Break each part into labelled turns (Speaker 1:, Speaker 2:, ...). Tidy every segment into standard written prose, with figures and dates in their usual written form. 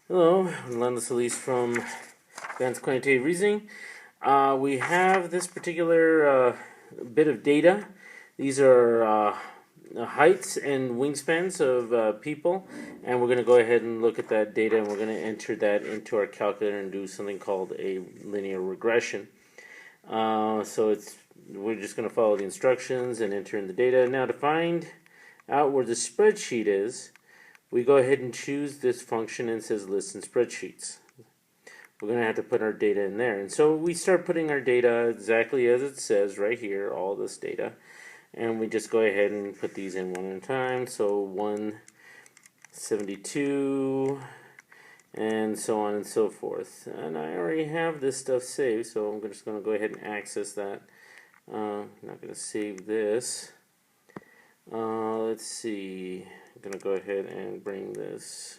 Speaker 1: Hello, I'm Landis Elise from Advanced Quantitative Reasoning. We have this particular bit of data. These are heights and wingspans of people, and we're going to go ahead and look at that data, and we're going to enter that into our calculator and do something called a linear regression. We're just going to follow the instructions and enter in the data. Now, to find out where the spreadsheet is, we go ahead and choose this function and it says list and spreadsheets. We're going to have to put our data in there. And so we start putting our data exactly as it says right here, all this data. And we just go ahead and put these in one at a time. So 172 and so on and so forth. And I already have this stuff saved, so I'm just going to go ahead and access that. I'm not going to save this. Let's see. I'm going to go ahead and bring this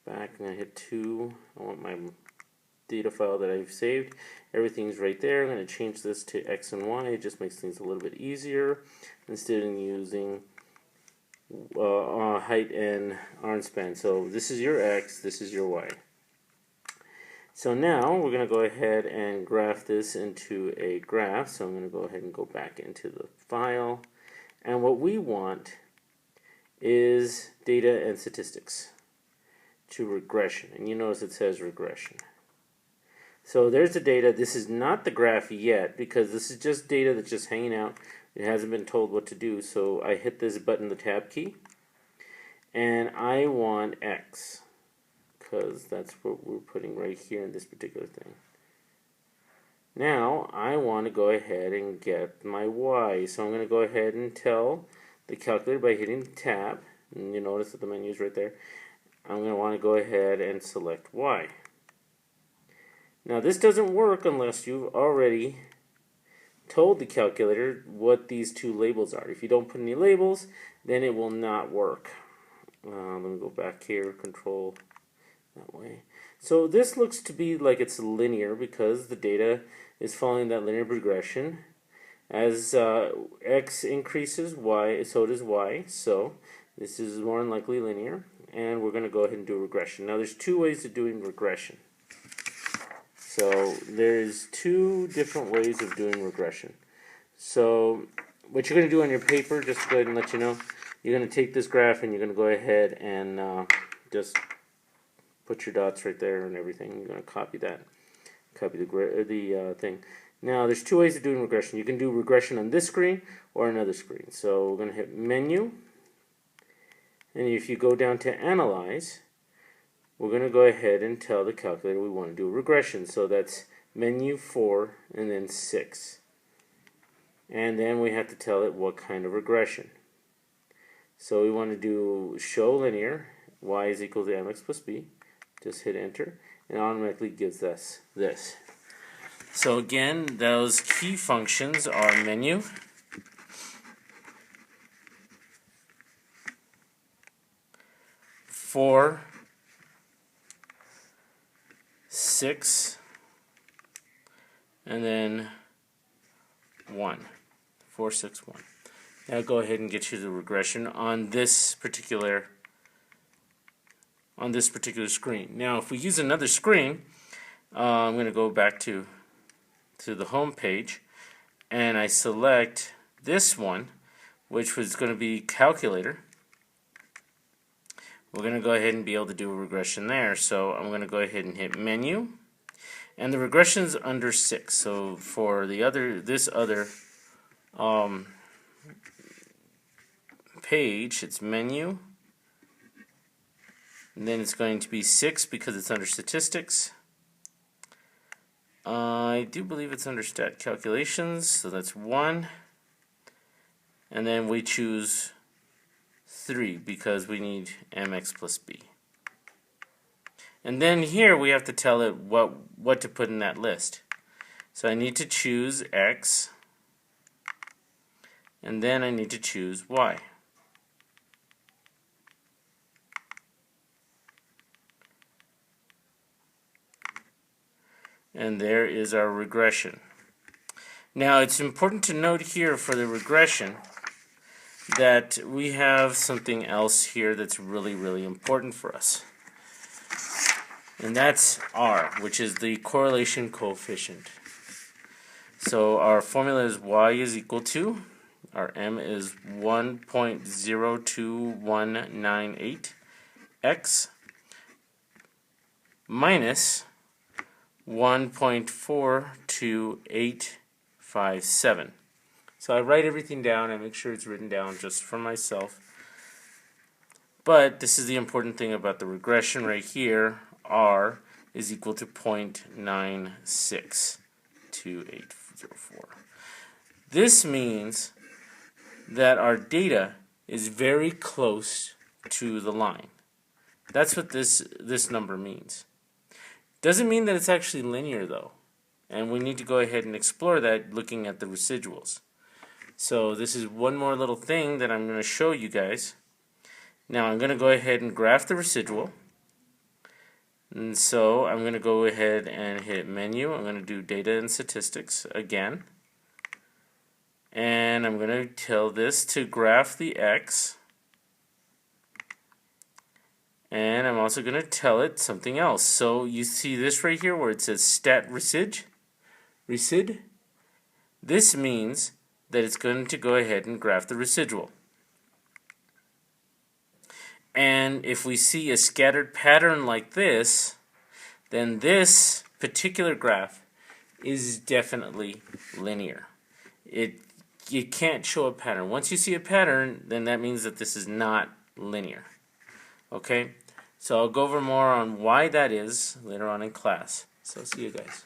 Speaker 1: back. I'm going to hit 2. I want my data file that I've saved. Everything's right there. I'm going to change this to X and Y. It just makes things a little bit easier instead of using height and arm span. So this is your X, this is your Y. So now we're going to go ahead and graph this into a graph. So I'm going to go ahead and go back into the file. And what we want is data and statistics to regression. And you notice it says regression. So there's the data. This is not the graph yet because this is just data that's just hanging out. It hasn't been told what to do. So I hit this button, the tab key, and I want X because that's what we're putting right here in this particular thing. Now I want to go ahead and get my Y. So I'm going to go ahead and tell the calculator by hitting the tab, and you notice that the menu is right there. I'm going to want to go ahead and select Y. Now this doesn't work unless you've already told the calculator what these two labels are. If you don't put any labels, then it will not work. Let me go back here, control that way. So this looks to be like it's linear because the data is following that linear progression. As X increases, Y, so does Y. So this is more than likely linear. And we're going to go ahead and do a regression. Now there's two ways of doing regression. So there's two different ways of doing regression. So what you're going to do on your paper, just to go ahead and let you know, you're going to take this graph and you're going to go ahead and just put your dots right there and everything. You're going to copy that, copy the thing. Now there's two ways of doing regression. You can do regression on this screen or another screen. So we're going to hit Menu, and if you go down to Analyze, we're going to go ahead and tell the calculator we want to do a regression. So that's Menu 4 and then 6. And then we have to tell it what kind of regression. So we want to do show linear, y is equal to mx plus b. Just hit enter, and it automatically gives us this. So again, those key functions are menu, four, 6, and then 1. 4, 6, 1. Now go ahead and get you the regression on this particular screen. Now if we use another screen, I'm going to go back to the home page, and I select this one, which was going to be calculator. We're going to go ahead and be able to do a regression there. So I'm going to go ahead and hit menu, and the regression is under 6. So for this other page, it's menu, and then it's going to be 6 because it's under statistics. I do believe it's under stat calculations, so that's 1, and then we choose 3 because we need mx plus b. And then here we have to tell it what to put in that list. So I need to choose x, and then I need to choose y. And there is our regression. Now it's important to note here for the regression that we have something else here that's really, really important for us. and that's R, which is the correlation coefficient. So our formula is y is equal to, our m is 1.02198 x minus 1.42857. So I write everything down. I make sure it's written down just for myself. But this is the important thing about the regression right here. R is equal to 0.962804. This means that our data is very close to the line. That's what this number means. Doesn't mean that it's actually linear though. And we need to go ahead and explore that looking at the residuals. So this is one more little thing that I'm going to show you guys. Now I'm going to go ahead and graph the residual. And so I'm going to go ahead and hit menu. I'm going to do data and statistics again. And I'm going to tell this to graph the x. And I'm also going to tell it something else. So you see this right here where it says stat resid. This means that it's going to go ahead and graph the residual. And if we see a scattered pattern like this, then this particular graph is definitely linear. You can't show a pattern. Once you see a pattern, then that means that this is not linear. Okay? So I'll go over more on why that is later on in class. So see you guys.